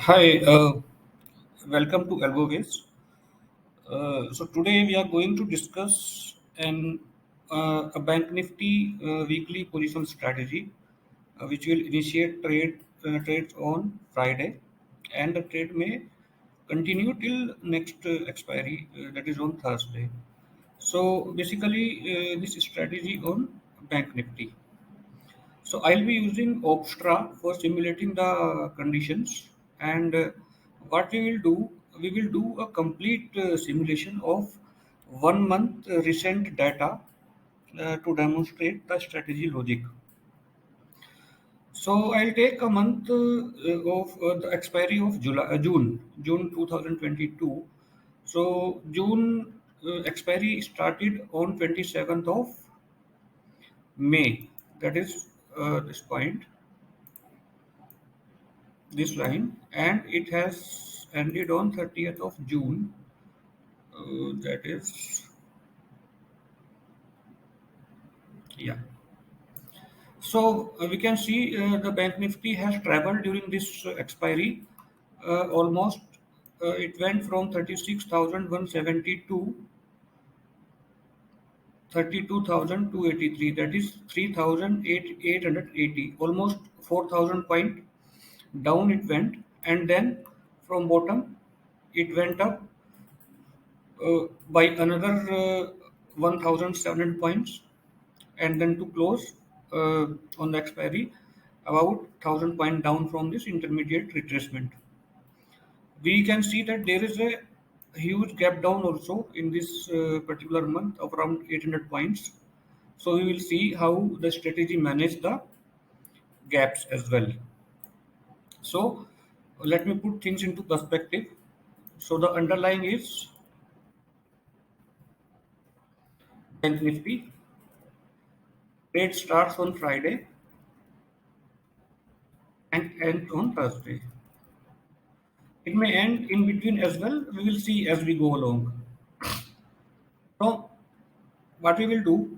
Hi, welcome to Elbow Waves. So today we are going to discuss a Bank Nifty weekly position strategy, which will initiate trades on Friday, and the trade may continue till next expiry, that is on Thursday. So basically, this strategy on Bank Nifty. So I'll be using Opstra for simulating the conditions, and what we will do a complete simulation of 1 month recent data to demonstrate the strategy logic. So I'll take a month of the expiry of June 2022. So June expiry started on 27th of May. That is this point, this line, and it has ended on 30th of June. That is, yeah. So we can see the Bank Nifty has traveled during this expiry almost. It went from 36,170 to 32,283. That is 3,880. Almost 4,000 point down it went, and then from bottom it went up by another 1,700 points, and then to close on the expiry about 1,000 point down from this intermediate retracement. We can see that there is a huge gap down also in this particular month of around 800 points. So we will see how the strategy manage the gaps as well. So let me put things into perspective. So the underlying is Bank Nifty. Trade starts on Friday and ends on Thursday. It may end in between as well. We will see as we go along. So, what we will do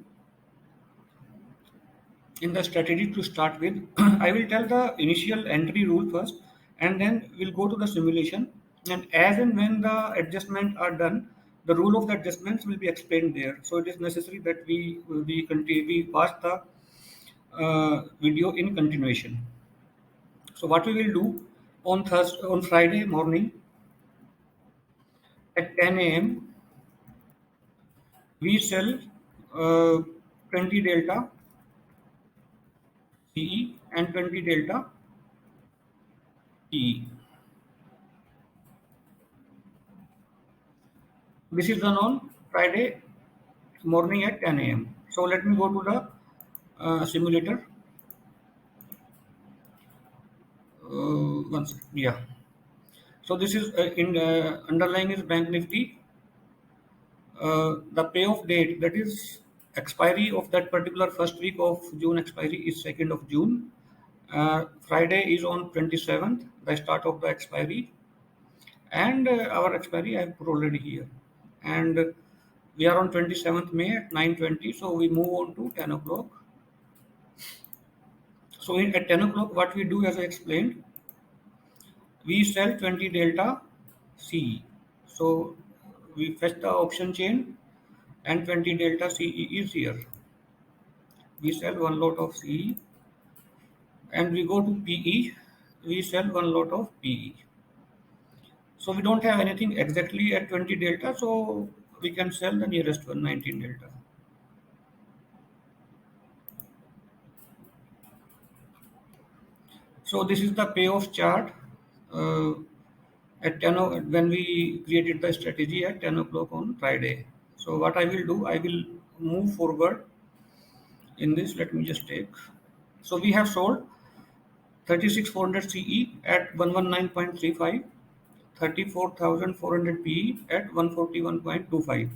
in the strategy to start with, I will tell the initial entry rule first, and then we'll go to the simulation. And as and when the adjustments are done, the rule of the adjustments will be explained there. So it is necessary that we watch the video in continuation. So what we will do on Friday morning at 10 a.m. we sell 20 delta CE and 20 delta TE. This is done on Friday morning at 10 a.m. So let me go to the simulator. Once, yeah. So this is in underlying is Bank Nifty. The payoff date, that is expiry of that particular first week of June, expiry is 2nd of June. Friday is on 27th, the start of the expiry, and our expiry I have put already here. And we are on 27th May at 9:20, so we move on to 10 o'clock. So at 10 o'clock, what we do, as I explained, we sell 20 delta CE. So we fetch the option chain, and 20 delta CE is here. We sell one lot of CE, and we go to PE. We sell one lot of PE. So we don't have anything exactly at 20 delta, so we can sell the nearest one, 19 delta. So this is the payoff chart uh, at 10 when we created the strategy at 10 o'clock on Friday. So what I will do, I will move forward in this. Let me just take. So we have sold 36,400 CE at 119.35, 34,400 PE at 141.25.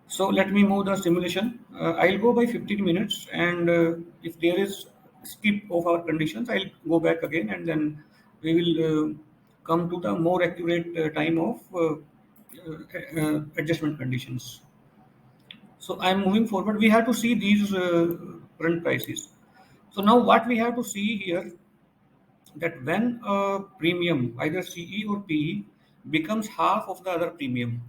So let me move the simulation. I'll go by 15 minutes, and if there is skip of our conditions, I'll go back again, and then we will come to the more accurate time of adjustment conditions. So I'm moving forward. We have to see these current prices. So now what we have to see here, that when a premium, either CE or PE, becomes half of the other premium,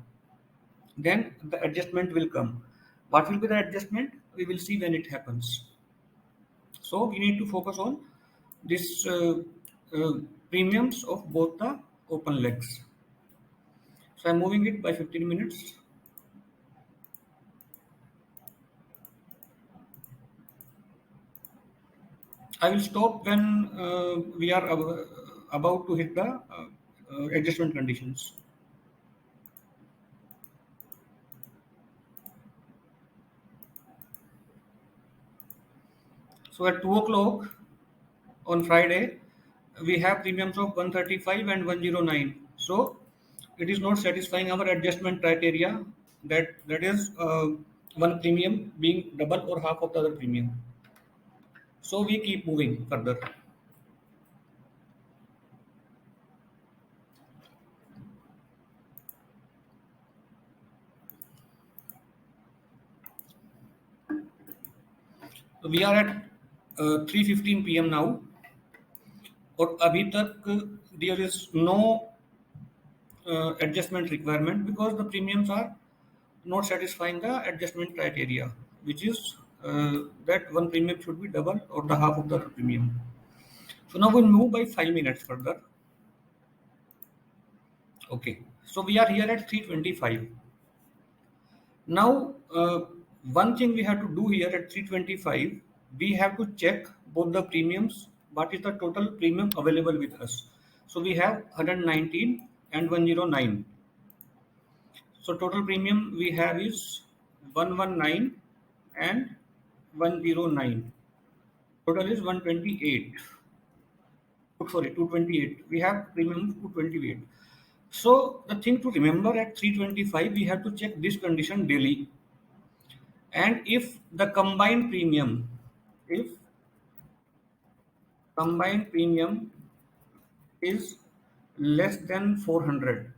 then the adjustment will come. What will be the adjustment? We will see when it happens. So we need to focus on this uh, premiums of both the open legs. So I'm moving it by 15 minutes. I will stop when we are about to hit the adjustment conditions. So at 2 o'clock on Friday, we have premiums of 135 and 109. So it is not satisfying our adjustment criteria, that is one premium being double or half of the other premium. So we keep moving further. So we are at 3:15 p.m. now, और अभी तक there is no adjustment requirement because the premiums are not satisfying the adjustment criteria, which is that one premium should be double or the half of the premium. So now we move by 5 minutes further. Okay, so we are here at 325. Now, one thing we have to do here at 325, we have to check both the premiums. What is the total premium available with us? So we have 119 and 109. So total premium we have is 119 and 109. Total is 128. Oh, sorry, 228. We have premium 228. So the thing to remember at 325, we have to check this condition daily. And if the if combined premium is less than 400,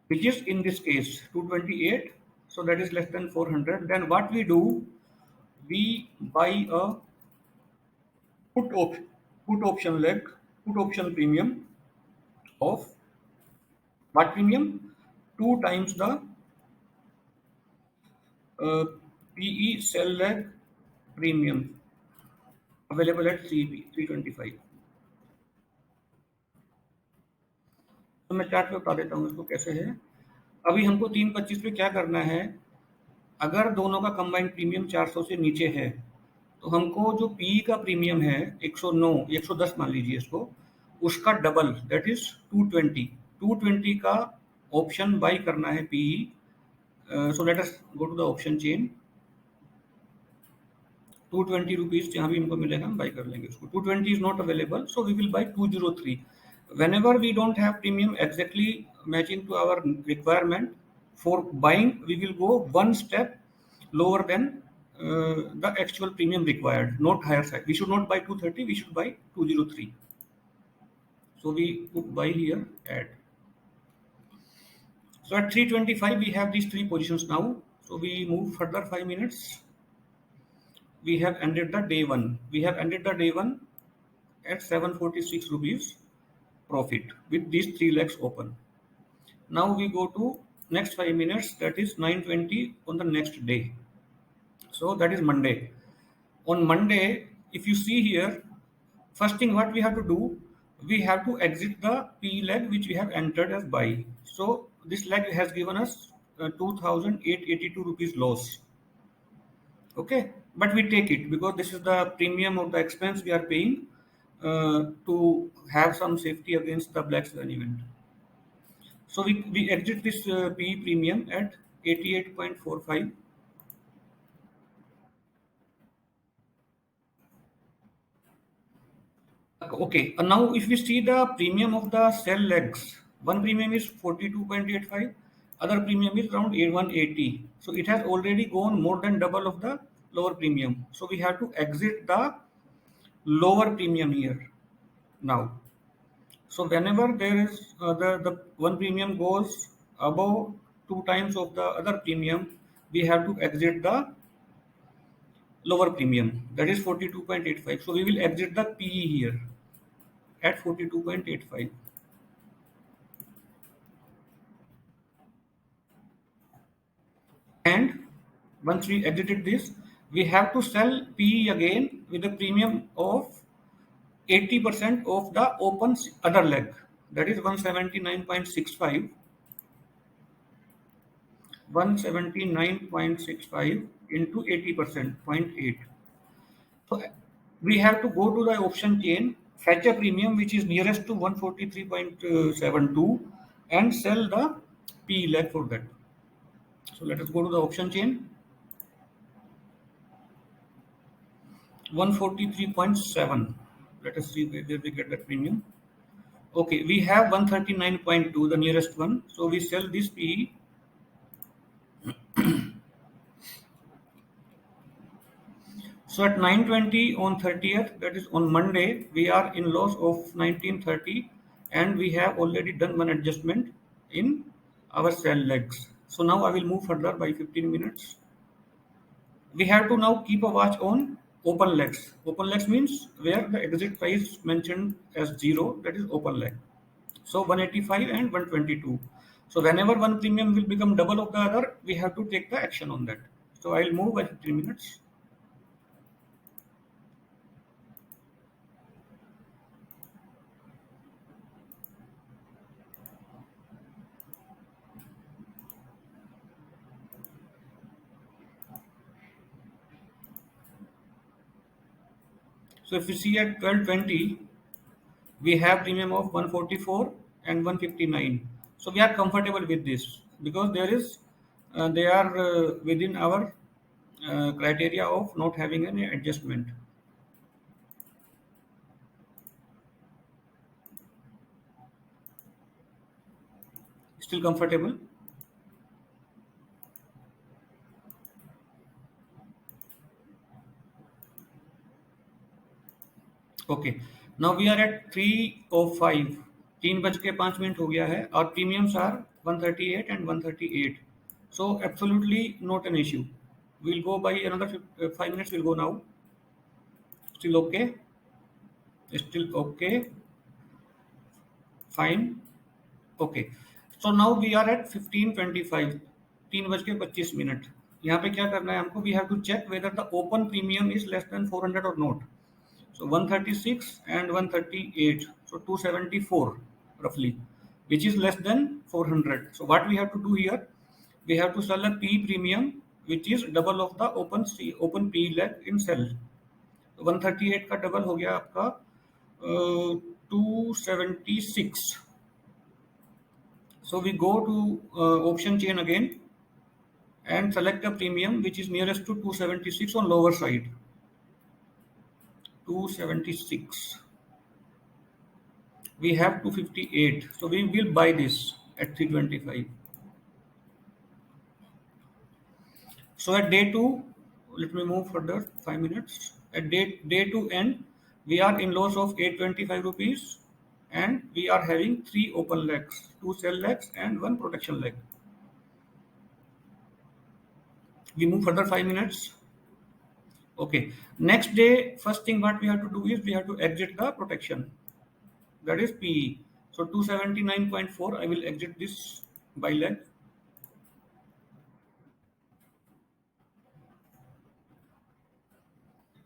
which is in this case 228, so that is less than 400, then what we do, we buy a put option, put option leg, put option premium of what premium? 2 times the uh, PE sell leg premium available at 325. तो मैं chart पे बता देता हूँ इसको कैसे है। अभी हमको 325 पे क्या करना है, अगर दोनों का कंबाइंड प्रीमियम 400 से नीचे है तो हमको जो पी का प्रीमियम है 109 110 मान लीजिए इसको, उसका डबल दैट इज 220 का ऑप्शन बाई करना है PE. So let us go to the option chain. 220 rupees जहाँ भी हमको मिलेगा हम बाई कर लेंगे उसको. 220 is not available so we will buy 203. Whenever we don't have premium exactly matching to our requirement for buying, we will go one step lower than the actual premium required, not higher side. We should not buy 230, we should buy 203. So we put buy here, add. So at 325 we have these three positions now. So we move further 5 minutes. We have ended the day one. We have ended the day one at 746 rupees profit with these three legs open. Now we go to next 5 minutes, that is 9:20 on the next day. So that is Monday. On Monday, if you see here, first thing what we have to do, we have to exit the P leg which we have entered as buy. So this leg has given us 2,882 rupees loss. Okay, but we take it because this is the premium of the expense we are paying to have some safety against the black swan event. So we exit this PE premium at 88.45. Okay, and now if we see the premium of the sell legs, one premium is 42.85, other premium is around 180. So it has already gone more than double of the lower premium. So we have to exit the lower premium here now. So whenever there is the one premium goes above 2 times of the other premium, we have to exit the lower premium, that is 42.85. So we will exit the PE here at 42.85. And once we exited this, we have to sell PE again with a premium of 80% of the open other leg, that is 179.65. 179.65 into 80%, 0.8. So we have to go to the option chain, fetch a premium which is nearest to 143.72 and sell the P leg for that. So let us go to the option chain, 143.7. Let us see where we get that premium. Okay, we have 139.2, the nearest one. So we sell this PE. So at 9:20 on 30th, that is on Monday, we are in loss of 1930, and we have already done one adjustment in our sell legs. So now I will move further by 15 minutes. We have to now keep a watch on open legs. Open legs means where the exit price mentioned as zero, that is open leg. So 185 and 122. So whenever one premium will become double of the other, we have to take the action on that. So I'll move by 15 minutes. So if you see at 12:20, we have premium of 144 and 159. So we are comfortable with this because they are within our criteria of not having any adjustment. Still comfortable? Okay, now we are at 3:05. 3:05 हो गया है और premiums are 138 and 138. So absolutely not an issue. We'll go by another 5 minutes. We'll go now. Still okay? Still okay? Fine. Okay, so now we are at 15:25. 3:25 यहाँ पे क्या करना है हमको? We have to check whether the open premium is less than 400 और not. So 136 and 138, so 274 roughly, which is less than 400. So what we have to do here, we have to sell a P premium which is double of the open P leg in sell. 138 का double हो गया आपका 276. So we go to option chain again and select a premium which is nearest to 276 on lower side. 276. We have 258. So we will buy this at 325. So at day 2, let me move further 5 minutes. At day 2 end, we are in loss of 825 rupees and we are having 3 open legs, 2 sell legs and 1 protection leg. We move further 5 minutes. Okay. Next day, first thing what we have to do is we have to exit the protection. That is PE. So 279.4, I will exit this buy leg.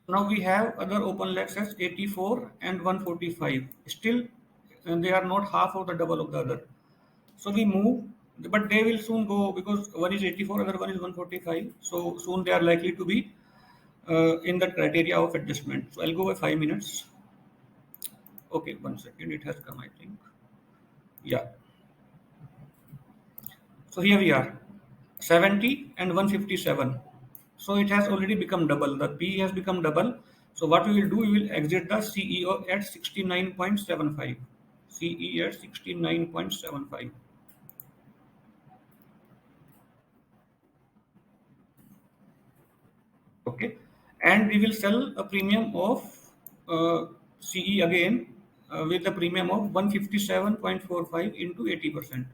Now we have other open legs as 84 and 145. Still, they are not half of the double of the other. So we move, but they will soon go because one is 84, other one is 145. So soon they are likely to be in the criteria of adjustment. So I'll go by 5 minutes. Okay, 1 second. It has come, I think. Yeah. So here we are, 70 and 157. So it has already become double. The P has become double. So what we will do, we will exit the CEO at 69.75. CE at 69.75. Okay. And we will sell a premium of CE again with a premium of 157.45 into 80%.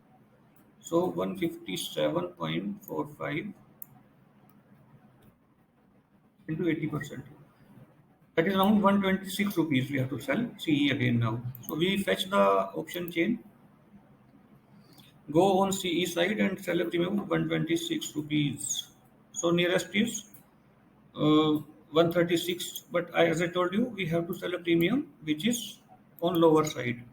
So 157.45 into 80%. That is around 126 rupees we have to sell CE again now. So we fetch the option chain, go on CE side and sell a premium of 126 rupees. So nearest is 136, but as I told you, we have to sell a premium which is on lower side.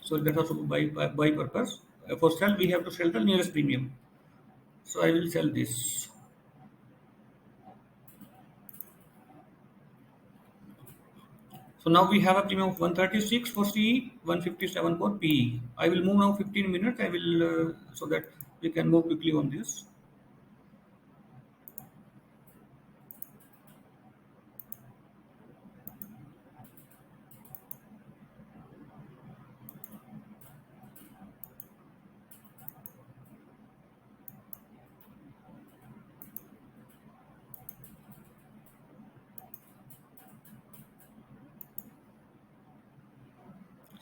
So that also by purpose. For sell, we have to sell the nearest premium. So I will sell this. So now we have a premium of 136 for CE, 157 for PE. I will move now 15 minutes. I will so that we can move quickly on this.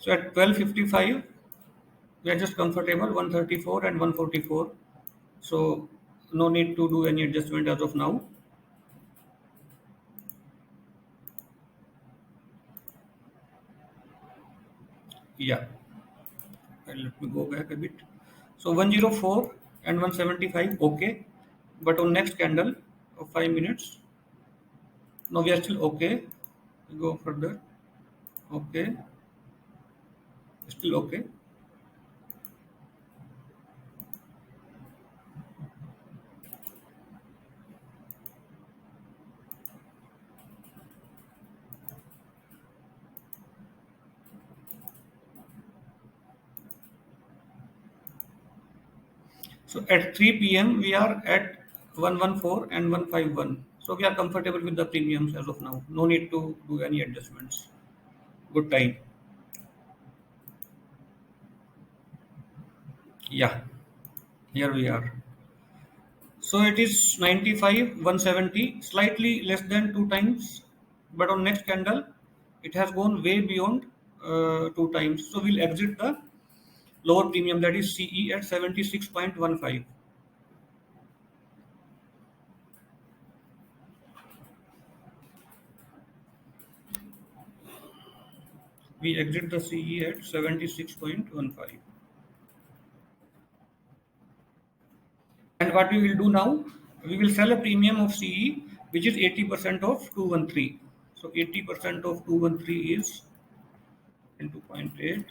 So at 12:55, we are just comfortable 134 and 144. So no need to do any adjustment as of now. Yeah, let me go back a bit. So 104 and 175, okay. But on next candle of 5 minutes, now we are still okay. We go further, okay, still okay. So at 3 p.m. we are at 114 and 151. So we are comfortable with the premiums as of now. No need to do any adjustments. Good time. Yeah, here we are. So it is 95, 170, slightly less than two times. But on next candle, it has gone way beyond two times. So we'll exit the lower premium, that is CE, at 76.15. We exit the CE at 76.15. And what we will do now, we will sell a premium of CE which is 80% of 213. So 80% of 213 is into 0.8,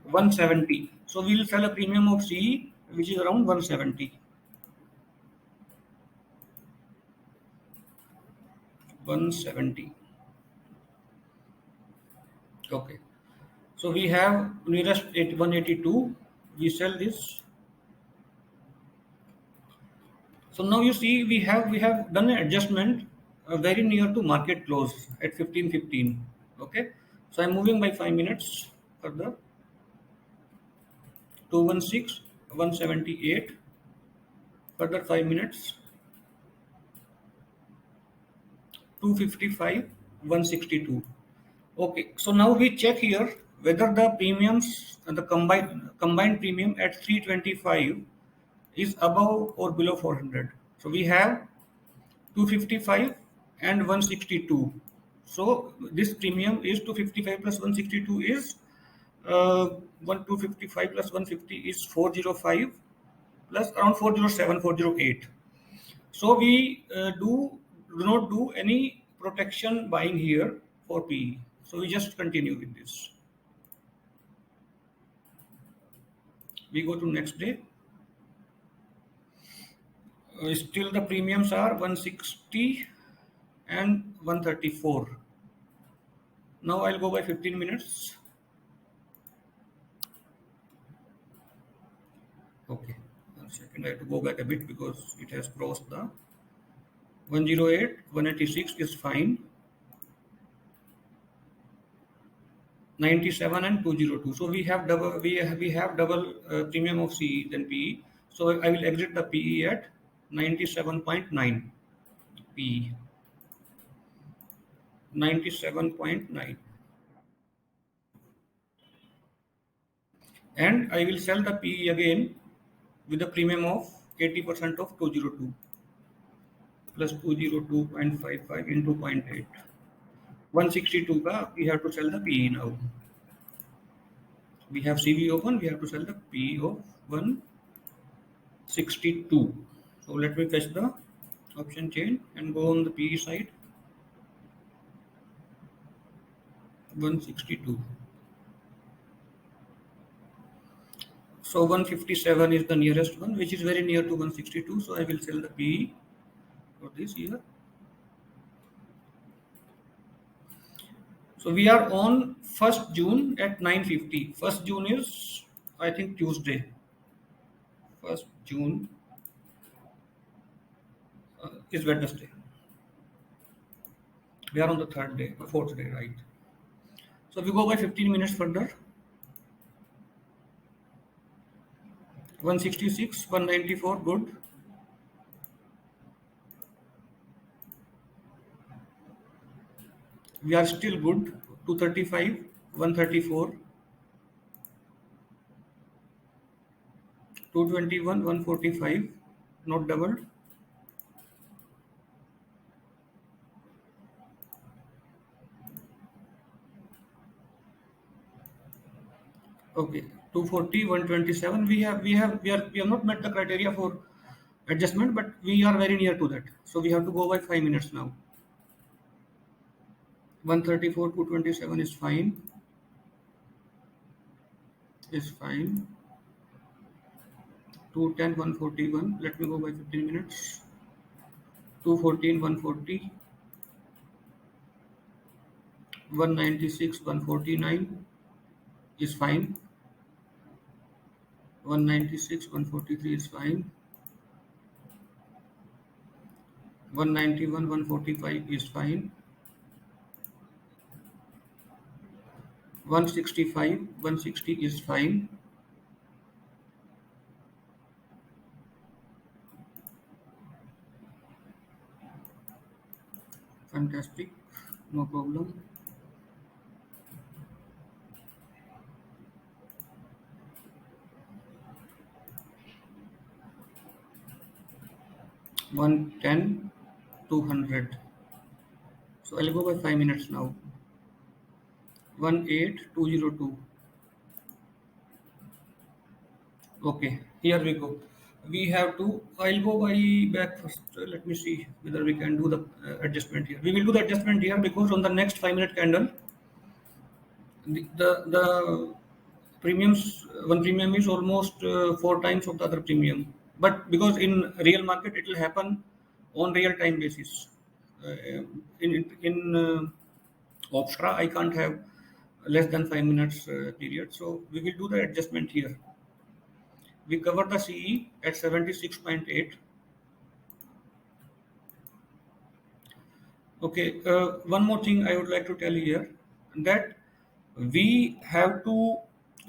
170. So we will sell a premium of CE which is around 170. 170. Okay. So we have nearest 182. We sell this. So now you see we have done an adjustment very near to market close at 15:15. Okay. So I'm moving by 5 minutes further. 216, 178, further 5 minutes, 255, 162. Okay, so now we check here whether the premiums, the combined premium at 325 is above or below 400. So we have 255 and 162. So this premium is 255 plus 162 is 255 plus 150 is 405 plus around 407, 408. So we do not do any protection buying here for PE. So we just continue with this. We go to next day. Still the premiums are 160 and 134. Now I'll go by 15 minutes. Okay, 1 second. I have to go back a bit because it has crossed the 108, 186 is fine. 97 and 202. So we have double premium of CE than PE. So I will exit the PE at 97.9 PE. 97.9. And I will sell the PE again with a premium of 80% of 202. plus 202.55 into 0.8. 162 ka we have to sell the PE now. We have CV open, we have to sell the PE of 162. So let me fetch the option chain and go on the PE side. 162. So 157 is the nearest one, which is very near to 162. So I will sell the PE for this year. So we are on 1st June at 9:50. 1st June is, I think, Tuesday. 1st June is Wednesday. We are on the third day, fourth day, right? So we go by 15 minutes further. 166, 194, good. We are still good. 235, 134, 221, 145, not doubled. Okay, 240, 127. We have not met the criteria for adjustment, but we are very near to that. So we have to go by 5 minutes now. 134, 227 is fine. Is fine. 210, 141. Let me go by 15 minutes. 214, 140. 196, 149 is fine. 196, 143 is fine. 191, 145 is fine. 165, 160 is fine. Fantastic, no problem. 110, 200. So I'll go by 5 minutes now. 18202. Okay, here we go. We have to, I'll go by back first. Let me see whether we can do the adjustment here. We will do the adjustment here because on the next 5 minute candle, the premiums, one premium is almost 4 times of the other premium. But because in real market, it will happen on real time basis. In Opstra, I can't have less than 5 minutes period. So we will do the adjustment here. We cover the CE at 76.8. Okay, one more thing I would like to tell you here, that we have to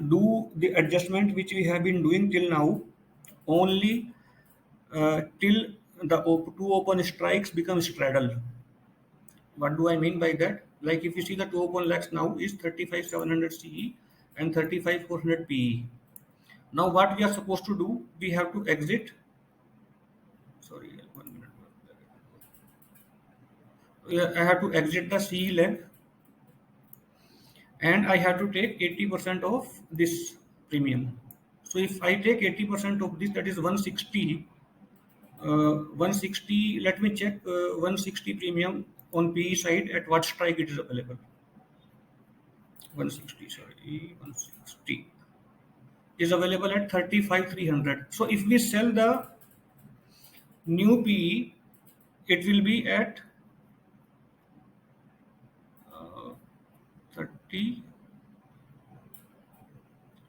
do the adjustment which we have been doing till now only till the two open strikes become straddle. What do I mean by that? Like if you see the two open legs now is 35,700 CE and 35,400 PE. Now what we are supposed to do, we have to exit. Sorry, 1 minute. I have to exit the CE leg and I have to take 80% of this premium. So if I take 80% of this, that is 160. 160. Let me check 160 premium on PE side at what strike it is available. 160. Sorry, 160 is available at 35,300. So if we sell the new PE, it will be at 30.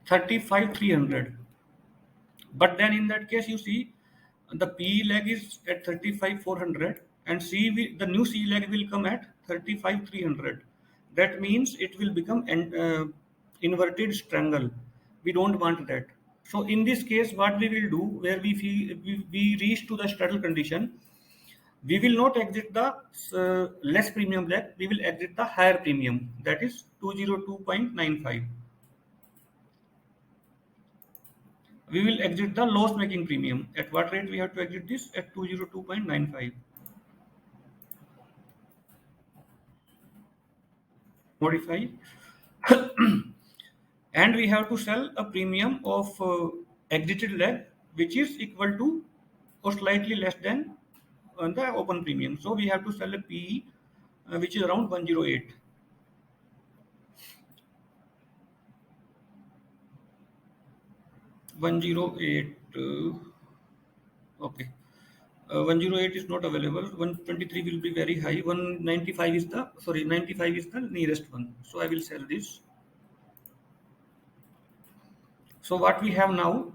35,300. But then in that case, you see the PE leg is at 35,400 and the new C leg will come at 35,300. That means it will become an inverted strangle. We don't want that. So in this case, what we will do, where we reach to the straddle condition, we will not exit the less premium leg. We will exit the higher premium. That is 202.95. We will exit the loss making premium. At what rate we have to exit this? At 202.95. modify, and we have to sell a premium of exited leg, which is equal to or slightly less than the open premium. So we have to sell a PE which is around 108. 108. Okay. 108 is not available. 123 will be very high. 195 is the, sorry, 95 is the nearest one. So I will sell this. So what we have now,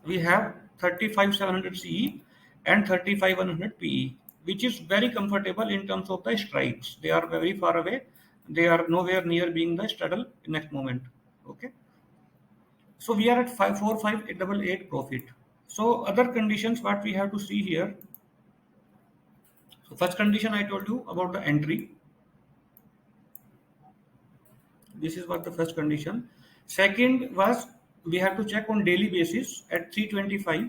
we have 35,700 CE and 35,100 PE, which is very comfortable in terms of the strikes. They are very far away. They are nowhere near being the straddle next moment. Okay. So we are at 54588 profit. So other conditions what we have to see here. So first condition I told you about the entry. This is what the first condition. Second was we have to check on daily basis at 325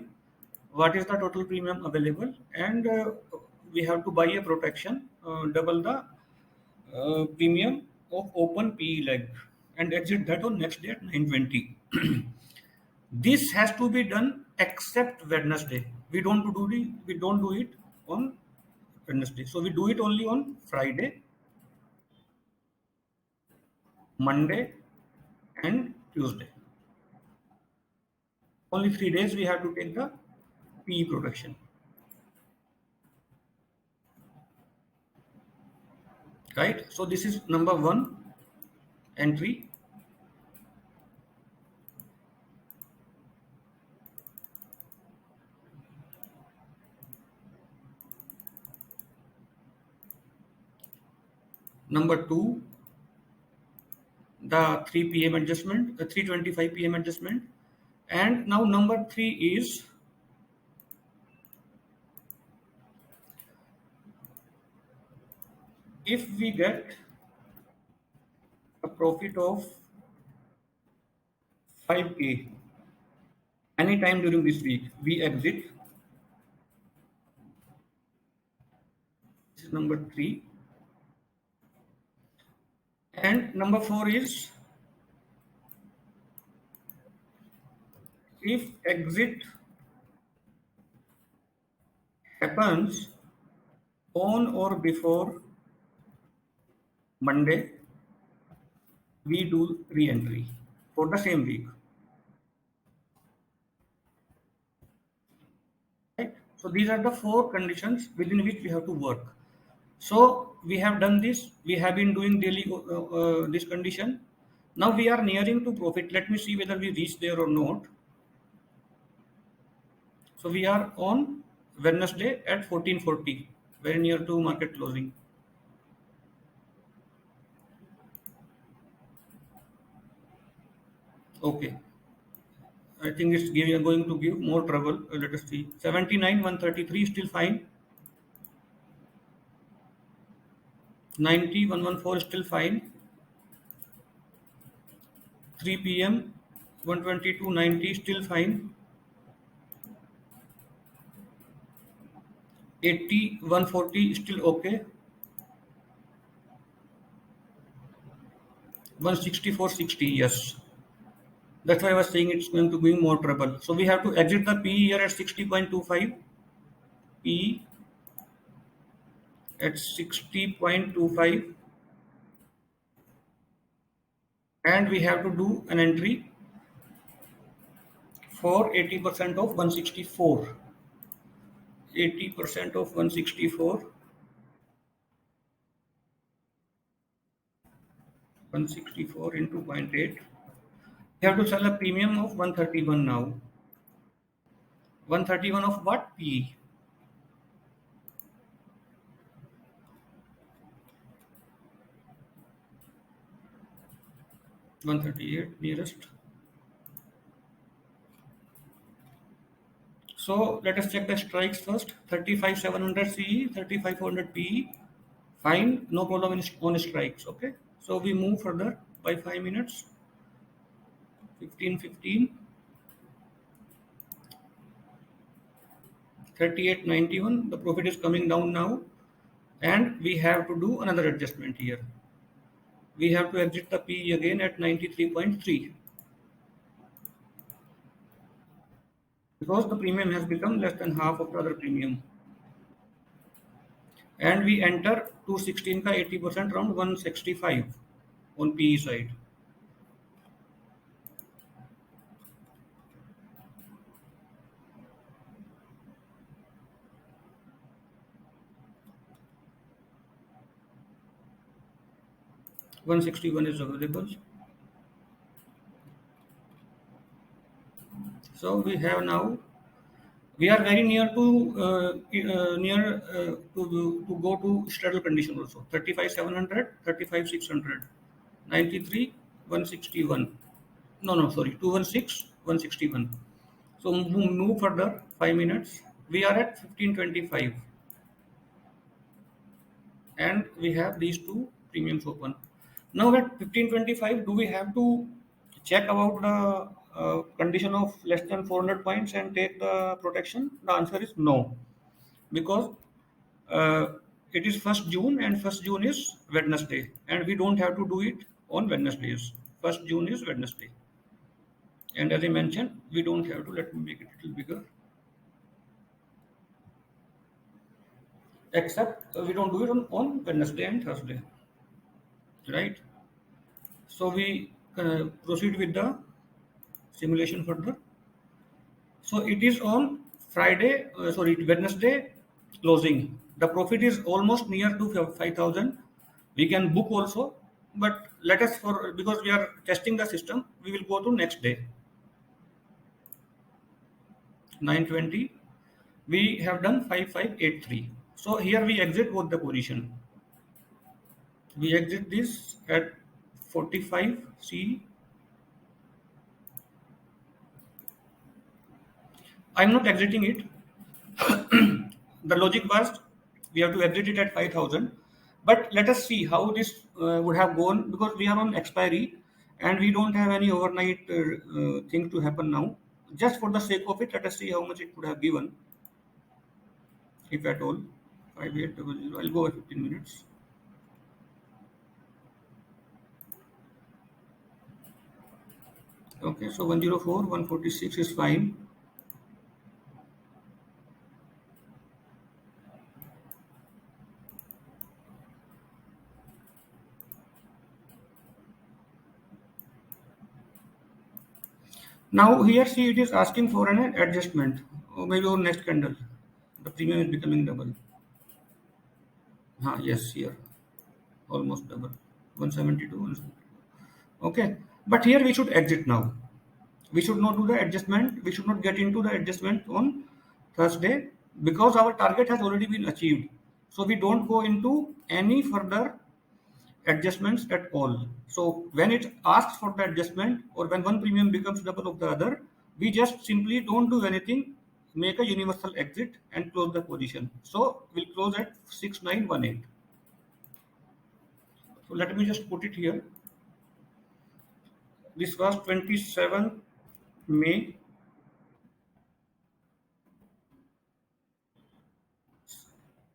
what is the total premium available, and we have to buy a protection double the premium of open PE leg and exit that on next day at 9:20. This has to be done except Wednesday. We don't do it on Wednesday. So we do it only on Friday, Monday, and Tuesday. Only 3 days we have to take the PE protection. Right? So this is number one entry. Number two, the 3 p.m. adjustment, the 3:25 p.m. adjustment. And now number three is if we get a profit of 5K anytime during this week, we exit. This is number three. And number four is if exit happens on or before Monday, we do re-entry for the same week. Right? So these are the four conditions within which we have to work. So we have done this. We have been doing daily this condition. Now we are nearing to profit. Let me see whether we reach there or not. So we are on Wednesday at 1440, very near to market closing. Okay. I think it's going to give more trouble. Let us see. 79, 133 still fine. 90, 114 still fine. 3 p.m. 122, 90 still fine. 80, 140 still okay. 164.60, yes. That's why I was saying it's going to bring more trouble. So we have to exit the PE here at 60.25. PE at 60.25. And we have to do an entry for 80% of 164. 80% of 164. 164 into 0.8. We have to sell a premium of 131 now. 131 of what? PE. 138 nearest. So let us check the strikes first. 35,700 CE, 35,400 PE. Fine, no problem on strikes. Okay. So we move further by 5 minutes. 15:15. 38.91. The profit is coming down now, and we have to do another adjustment here. we have to exit the PE again at 93.3 because the premium has become less than half of the other premium. And we enter 216 ka 80% around 165 on PE side. 161 is available. So we have now, we are very near to to go to straddle condition also. 35 700, 35 600, 93 161. No, no, sorry, 216 161. So move further 5 minutes. We are at 1525 and we have these two premiums open. Now at 1525, do we have to check about the condition of less than 400 points and take the protection? The answer is no, because uh, it is 1st June and 1st June is Wednesday, and we don't have to do it on Wednesdays. 1st June is Wednesday, and as I mentioned, we don't have to. Let me make it a little bigger. Except we don't do it on Wednesday and Thursday, right? So we proceed with the simulation further. So it is on Friday, sorry, Wednesday closing. The profit is almost near to 5,000. We can book also, but let us for because we are testing the system, we will go to next day, 920. We have done 5583. So here we exit both the position. We exit this at 45 C. I'm not exiting it. The logic was we have to exit it at 5,000. But let us see how this would have gone because we are on expiry and we don't have any overnight thing to happen now. Just for the sake of it, let us see how much it could have given, if at all. 5800. I'll go at 15 minutes. Okay, so 104, 146 is fine. Now here see it is asking for an adjustment or maybe on next candle. The premium is becoming double. Yes, here almost double. 172, 172. Okay, but here we should exit now. We should not do the adjustment. We should not get into the adjustment on Thursday because our target has already been achieved. So we don't go into any further adjustments at all. So when it asks for the adjustment or when one premium becomes double of the other, we just simply don't do anything, make a universal exit and close the position. So we'll close at 6918. So let me just put it here. This was 27th May.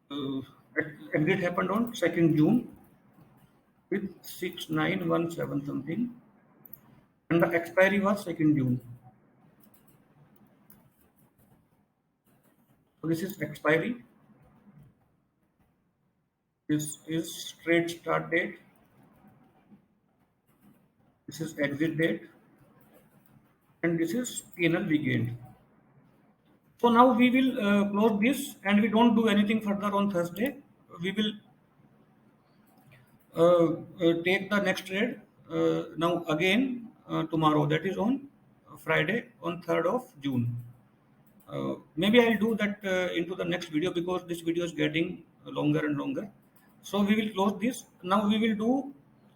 Uh, Exit happened on 2nd June with 6917 something, and the expiry was 2nd June. So this is expiry. This is trade start date. This is exit date, and this is P&L we gained. So now we will close this, and we don't do anything further on Thursday. We will take the next trade now again tomorrow. That is on Friday, on 3rd of June. Maybe I'll do that into the next video because this video is getting longer and longer. So we will close this. Now we will do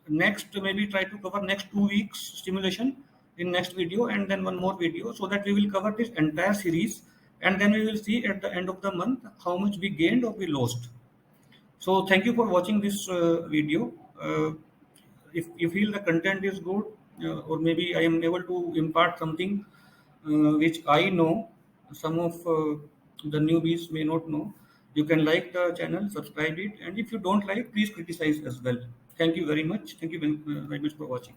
next, maybe try to cover next 2 weeks simulation in next video and then one more video so that we will cover this entire series and then we will see at the end of the month how much we gained or we lost. So thank you for watching this video. If you feel the content is good or maybe I am able to impart something which I know, some of the newbies may not know, you can like the channel, subscribe it, and if you don't like, please criticize as well. Thank you very much. Thank you very much for watching.